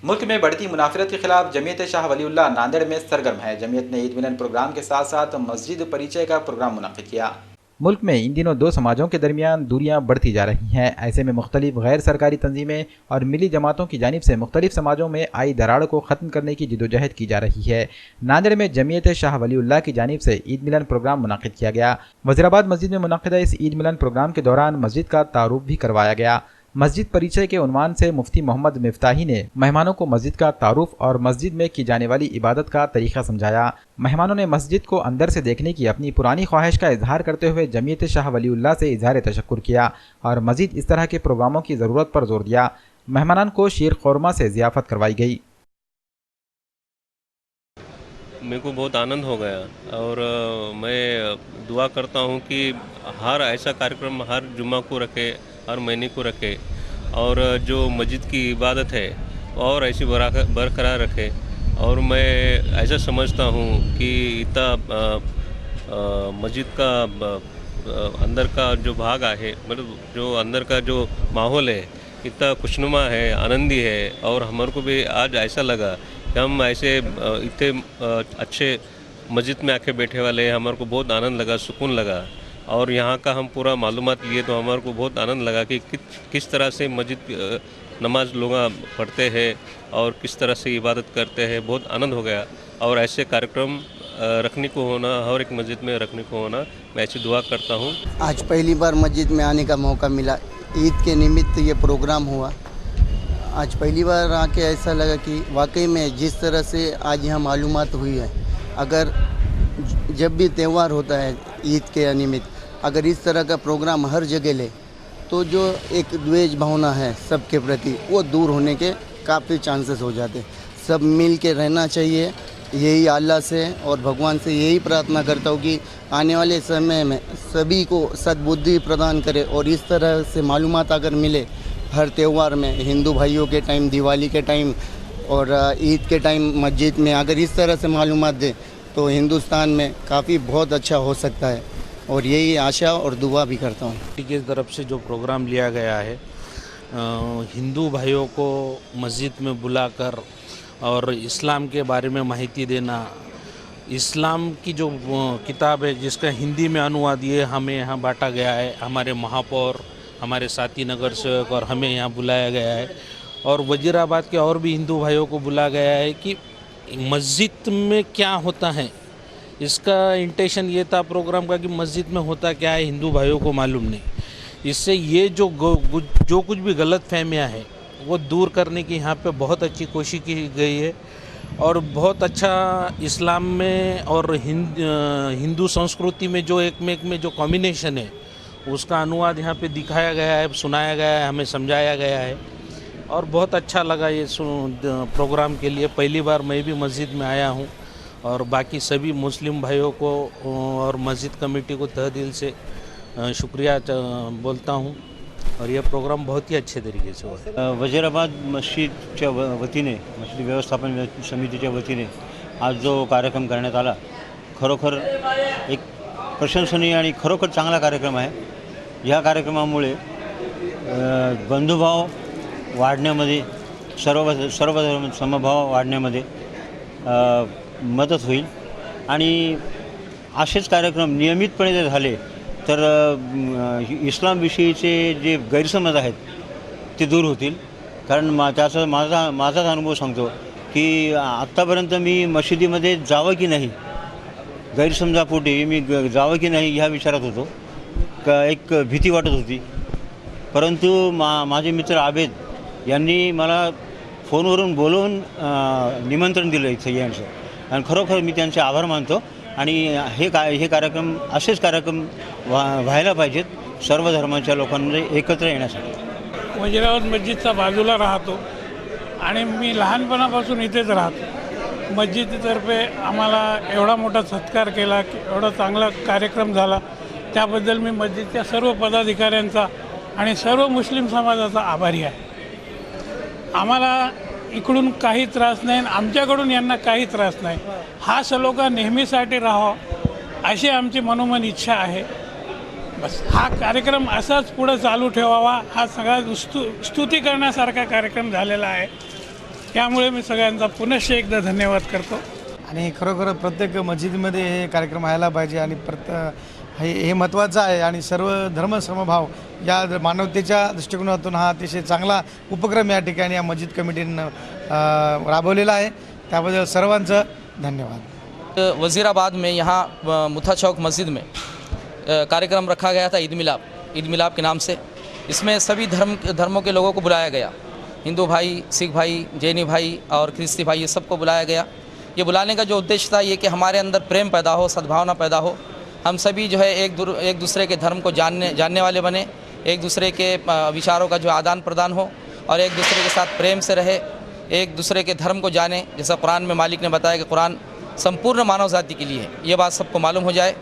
मुल्क में बढ़ती मुनाफिरत के खिलाफ जमीयत शाह वलीउल्लाह नांदेड़ में सरगर्म है। जमीयत ने ईद मिलन प्रोग्राम के साथ साथ मस्जिद परिचय का प्रोग्राम मुनक्किद किया। मुल्क में इन दिनों दो समाजों के दरमियान दूरियां बढ़ती जा रही हैं। ऐसे में मुख्तलिफ गैर सरकारी तंजीमें और मिली जमातों की जानिब से मुख्तलिफ समाजों में आई दराड़ को ख़त्म करने की जिदोजहद की जा रही है। नांदेड़ में जमीयत शाह वलीउल्लाह की जानिब से ईद मिलन प्रोग्राम मुनक्किद किया गया। वज़ीराबाद मस्जिद में मुनक्किदा इस ईद मिलन प्रोग्राम के दौरान मस्जिद का तारुफ भी करवाया गया। मस्जिद परिचय के उन्वान से मुफ्ती मोहम्मद मिफ्ताही ने मेहमानों को मस्जिद का तारुफ और मस्जिद में की जाने वाली इबादत का तरीका समझाया। मेहमानों ने मस्जिद को अंदर से देखने की अपनी पुरानी ख्वाहिश का इजहार करते हुए जमीयत शाह वलीउल्लाह से इजहार तशक्कुर किया और मजीद इस तरह के प्रोग्रामों की ज़रूरत पर जोर दिया। मेहमानान को शीर खौरमा से ज़ियाफ़त करवाई गई। मेरे को बहुत आनंद हो गया और मैं दुआ करता हूँ कि हर ऐसा कार्यक्रम हर जुम्मा को रखे, हर महीने को रखे और जो मस्जिद की इबादत है और ऐसी बरकरार रखे। और मैं ऐसा समझता हूँ कि इतना मस्जिद का अंदर का जो भाग है, मतलब जो अंदर का जो माहौल है इतना खुशनुमा है, आनंदी है। और हमारे को भी आज ऐसा लगा कि हम ऐसे इतने अच्छे मस्जिद में आके बैठे वाले, हमारे को बहुत आनंद लगा, सुकून लगा। और यहाँ का हम पूरा मालूमात लिए तो हमारे को बहुत आनंद लगा कि किस तरह से मस्जिद नमाज लोग पढ़ते हैं और किस तरह से इबादत करते हैं। बहुत आनंद हो गया और ऐसे कार्यक्रम रखने को होना, हर एक मस्जिद में रखने को होना, मैं ऐसी दुआ करता हूँ। आज पहली बार मस्जिद में आने का मौका मिला, ईद के निमित्त ये प्रोग्राम हुआ। आज पहली बार आके ऐसा लगा कि वाकई में जिस तरह से आज यहाँ मालूमात हुई है, अगर जब भी त्यौहार होता है ईद के निमित्त अगर इस तरह का प्रोग्राम हर जगह ले तो जो एक द्वेष भावना है सबके प्रति वो दूर होने के काफ़ी चांसेस हो जाते हैं। सब मिल के रहना चाहिए, यही अल्लाह से और भगवान से यही प्रार्थना करता हूँ कि आने वाले समय में सभी को सद्बुद्धि प्रदान करे और इस तरह से मालूमात अगर मिले हर त्यौहार में, हिंदू भाइयों के टाइम, दिवाली के टाइम और ईद के टाइम मस्जिद में अगर इस तरह से मालूमात दे तो हिंदुस्तान में काफ़ी बहुत अच्छा हो सकता है और यही आशा और दुआ भी करता हूँ। की तरफ से जो प्रोग्राम लिया गया है, हिंदू भाइयों को मस्जिद में बुलाकर और इस्लाम के बारे में माहिती देना, इस्लाम की जो किताब है जिसका हिंदी में अनुवाद ये हमें यहाँ बांटा गया है। हमारे महापौर, हमारे साथी नगर सेवक और हमें यहाँ बुलाया गया है और वजीराबाद के और भी हिंदू भाइयों को बुलाया गया है कि मस्जिद में क्या होता है। इसका इंटेंशन ये था प्रोग्राम का कि मस्जिद में होता क्या है हिंदू भाइयों को मालूम नहीं। इससे ये जो कुछ भी गलत फहमियाँ हैं वो दूर करने की यहाँ पे बहुत अच्छी कोशिश की गई है और बहुत अच्छा इस्लाम में और हिंदू संस्कृति में जो एक में जो कॉम्बिनेशन है उसका अनुवाद यहाँ पे दिखाया गया है, सुनाया गया है, हमें समझाया गया है और बहुत अच्छा लगा ये प्रोग्राम के लिए। पहली बार मैं भी मस्जिद में आया हूँ और बाकी सभी मुस्लिम भाइयों को और मस्जिद कमेटी को तहे दिल से शुक्रिया बोलता हूँ और यह प्रोग्राम बहुत ही अच्छे तरीके से हुआ। वजीराबाद मस्जिदच्या वतीने, मस्जिद व्यवस्थापन समितीच्या वतीने आज जो कार्यक्रम करण्यात आला, खरोखर एक प्रशंसनीय आणि खरोखर चांगला कार्यक्रम आहे। ह्या कार्यक्रमामुळे बंधुभाव वाढण्यामध्ये, सर्व धर्म समभाव वाढण्यामध्ये मदत होईल आणि असेच कार्यक्रम नियमितपणे जर झाले तर इस्लामविषयीचे जे गैरसमज आहेत ते दूर होतील। कारण त्याचा माझाच अनुभव सांगतो की आत्तापर्यंत मी मशिदीमध्ये जावं की नाही, गैरसमजापोटी मी जावं की नाही ह्या विचारात होतो, एक भीती वाटत होती। परंतु माझे मित्र आबेद यांनी मला फोनवरून बोलवून निमंत्रण दिलं इथं यायचं आणि खरोखर मी त्यांचे आभार मानतो आणि हे कार्यक्रम असेच कार्यक्रम व्हायला पाहिजेत सर्व धर्माच्या लोकांमध्ये एकत्र येण्यासाठी। वजीराबाद मस्जिदचा बाजूला राहतो आणि मी लहानपणापासून इथेच राहतो। मस्जिदतर्फे आम्हाला एवढा मोठा सत्कार केला, एवढा चांगला कार्यक्रम झाला, त्याबद्दल मी मस्जिदच्या सर्व पदाधिकाऱ्यांचा आणि सर्व मुस्लिम समाजाचा आभारी आहे। आम्हाला इकडून काही त्रास नाही, आमच्याकडून यांना काही त्रास नाही। हा सलोखा नेहमीसाठी राहावा अशी आमची मनोमन इच्छा आहे। बस हा कार्यक्रम असाच पुढे चालू ठेवावा, हा सगळा स्तुती करण्यासारखा कार्यक्रम झालेला आहे। त्यामुळे मी सगळ्यांचा पुनश्च एकदा धन्यवाद करतो. आणि खरोखर प्रत्येक मस्जिदमध्ये हे कार्यक्रम व्हायला पाहिजे आणि हे महत्त्वाचं आहे आणि सर्व धर्म समभाव या मानवतेच्या दृष्टिकोनातून हा अतिशय चांगला उपक्रम या ठिकाणी या मस्जिद कमिटीनं राबवलेला आहे. त्याबद्दल सर्वांचं धन्यवाद. वज़ीराबाद में यहाँ मुथा चौक मस्जिद में कार्यक्रम रखा गया था ईद मिलाप के नाम से. इसमें सभी धर्मों के लोगों को बुलाया गया. हिंदू भाई, सिख भाई, जैनी भाई और ख्रिस्ती भाई, ये सबको बुलाया गया. ये बुलाने का जो उद्देश्य था ये कि हमारे अंदर प्रेम पैदा हो, सद्भावना पैदा हो, हम सभी जो है एक दूसरे के धर्म को जानने वाले बने, एक दूसरे के विचारों का जो आदान प्रदान हो और एक दूसरे के साथ प्रेम से रहे, एक दूसरे के धर्म को जाने. जैसा कुरान में मालिक ने बताया कि कुरान संपूर्ण मानव जाति के लिए है, ये बात सबको मालूम हो जाए,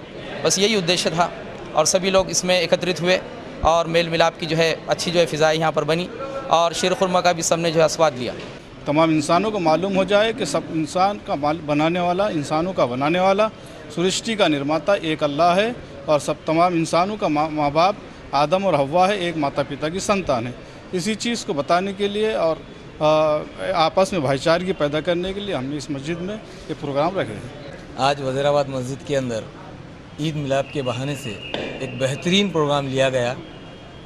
बस यही उद्देश्य था. और सभी लोग इसमें एकत्रित हुए और मेल मिलाप की जो है अच्छी जो है फ़िज़ा यहाँ पर बनी और शीर खुरमा का भी सबने जो है स्वाद लिया. तमाम इंसानों को मालूम हो जाए कि सब इंसान का बनाने वाला, इंसानों का बनाने वाला, सृष्टि का निर्माता एक अल्लाह है और सब तमाम इंसानों का माँ बाप आदम और हव्वा है, एक माता पिता की संतान है. इसी चीज़ को बताने के लिए और आपस में भाईचारगी पैदा करने के लिए हमने इस मस्जिद में ये प्रोग्राम रखे हैं. आज वज़ीराबाद मस्जिद के अंदर ईद मिलाप के बहाने से एक बेहतरीन प्रोग्राम लिया गया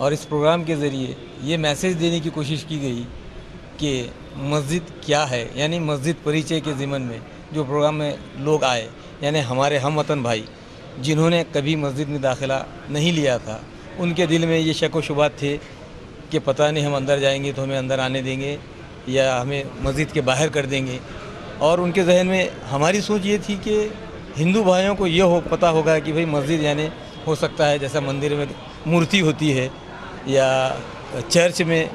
और इस प्रोग्राम के ज़रिए ये मैसेज देने की कोशिश की गई कि मस्जिद क्या है, यानी मस्जिद परिचय के ज़िमन में जो प्रोग्राम में लोग आए, यानी हमारे हम वतन भाई जिन्होंने कभी मस्जिद में दाखिला नहीं लिया था, उनके दिल में ये शक व शुबहात थे कि पता नहीं हम अंदर जाएंगे तो हमें अंदर आने देंगे या हमें मस्जिद के बाहर कर देंगे. और उनके जहन में हमारी सोच ये थी कि हिंदू भाइयों को ये पता होगा कि भाई मस्जिद यानी हो सकता है जैसा मंदिर में मूर्ति होती है या चर्च में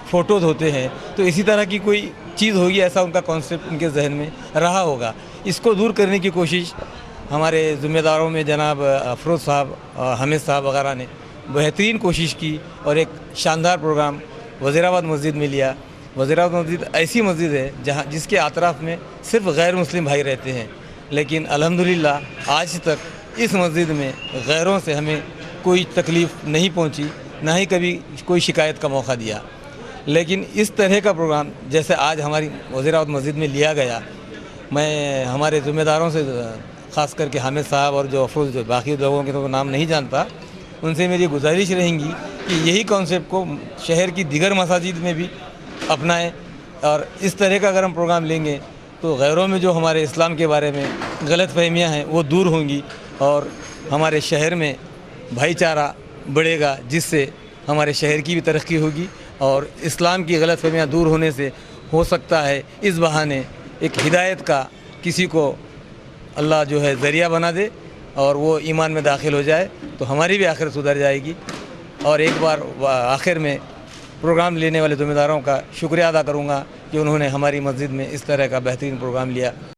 फ़ोटोज़ होते हैं, तो इसी तरह की कोई चीज़ होगी, ऐसा उनका कॉन्सेप्ट उनके जहन में रहा होगा. इसको दूर करने की कोशिश हमारे ज़िम्मेदारों में जनाब अफरोज़ साहब, हामिद साहब वगैरह ने बेहतरीन कोशिश की और एक शानदार प्रोग्राम वज़ीराबाद मस्जिद में लिया. वज़ीराबाद मस्जिद ऐसी मस्जिद है जहाँ जिसके अतराफ़ में सिर्फ़ गैर मुस्लिम भाई रहते हैं, लेकिन अल्हम्दुलिल्लाह आज तक इस मस्जिद में गैरों से हमें कोई तकलीफ़ नहीं पहुँची, ना ही कभी कोई शिकायत का मौका दिया. लेकिन इस तरह का प्रोग्राम जैसे आज हमारी वज़ीराबाद मस्जिद में लिया गया, मैं हमारे ज़िम्मेदारों से ख़ास करके हामिद साहब और जो अफरोज़, जो बाकी लोगों के तो नाम नहीं जानता, उनसे मेरी गुजारिश रहेंगी कि यही कॉन्सेप्ट को शहर की दीगर मसाजिद में भी अपनाएं और इस तरह का अगर हम प्रोग्राम लेंगे तो गैरों में जो हमारे इस्लाम के बारे में गलत फहमियाँ हैं वो दूर होंगी और हमारे शहर में भाईचारा बढ़ेगा, जिससे हमारे शहर की भी तरक्की होगी और इस्लाम की गलत फहमियाँ दूर होने से हो सकता है इस बहाने एक हिदायत का किसी को अल्लाह जो है ज़रिया बना दे और वो ईमान में दाखिल हो जाए, तो हमारी भी आखिरत सुधर जाएगी. और एक बार आखिर में प्रोग्राम लेने वाले ज़िम्मेदारों का शुक्रिया अदा करूँगा कि उन्होंने हमारी मस्जिद में इस तरह का बेहतरीन प्रोग्राम लिया.